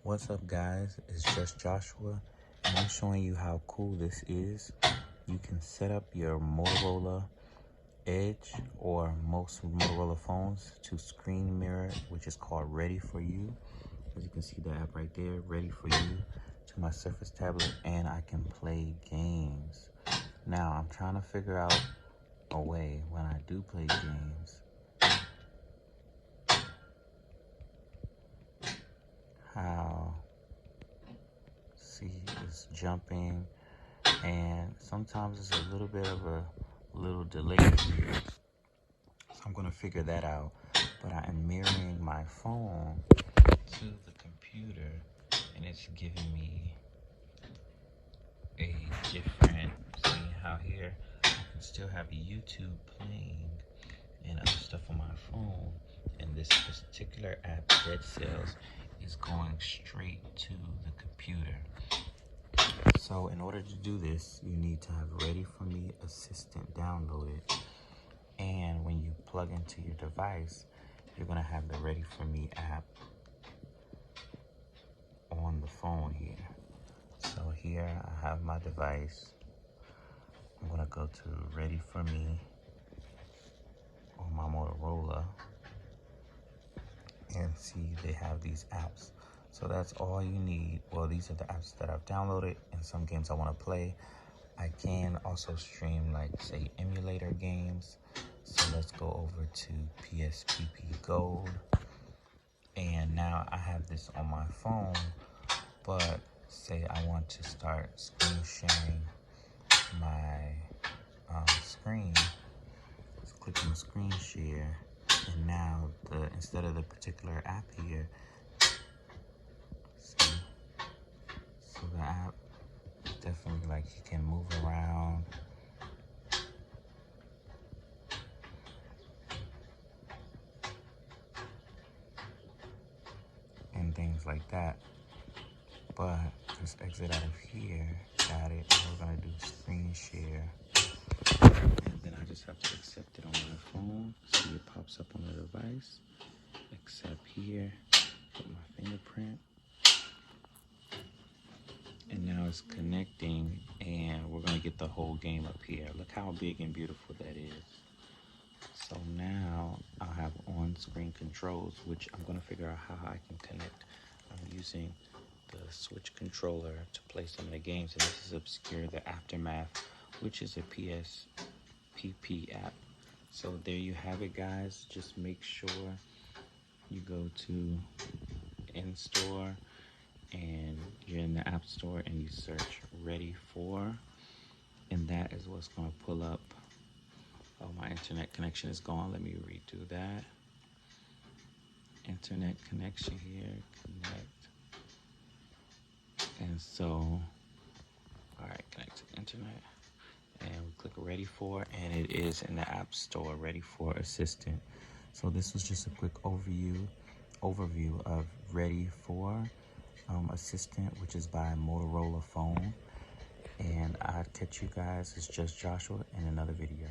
What's up, guys? It's just Joshua, and I'm showing you how cool this is. You can set up your Motorola Edge or most Motorola phones to screen mirror, which is called Ready For You. As you can see the app right there, Ready For You, to my Surface tablet, and I can play games. Now, I'm trying to figure out a way when I do play games how, see, it's jumping, and sometimes it's a little bit of a little delay here. So I'm gonna figure that out. But I am mirroring my phone to the computer, and it's giving me a different, see how here I can still have YouTube playing and other stuff on my phone, and this particular app, Dead Cells, is going straight to the computer. So in order to do this, you need to have Ready For Me Assistant downloaded, and when you plug into your device, you're gonna have the Ready For Me app on the phone here. So here I have my device. I'm gonna go to Ready For Me on my Motorola and see they have these apps. So that's all you need. Well, these are the apps that I've downloaded and some games I want to play. I can also stream, like, say, emulator games. So let's go over to PSPP Gold. And now I have this on my phone, but say I want to start screen sharing my screen. Let's click on screen share, and now instead of the particular app here, see, so the app definitely, like, you can move around. And things like that. But just exit out of here. Got it. We're gonna do screen share. And then I just have to accept it on my phone. See, it pops up on the device. Accept here. Put my fingerprint. And now it's connecting, and we're gonna get the whole game up here. Look how big and beautiful that is. So now I'll have on-screen controls, which I'm gonna figure out how I can connect. I'm using the Switch controller to play some of the games, and this is Obscure the Aftermath, which is a PSPP app. So there you have it, guys. Just make sure you go to in-store, and you're in the App Store, and you search Ready For, and that is what's going to pull up. Oh, my internet connection is gone. Let me redo that. Internet connection here, connect. And so, all right, connect to internet. And we click Ready For, and it is in the App Store, Ready For Assistant. So this was just a quick overview of Ready For Assistant, which is by Motorola phone. And I'll catch you guys, it's just Joshua, in another video.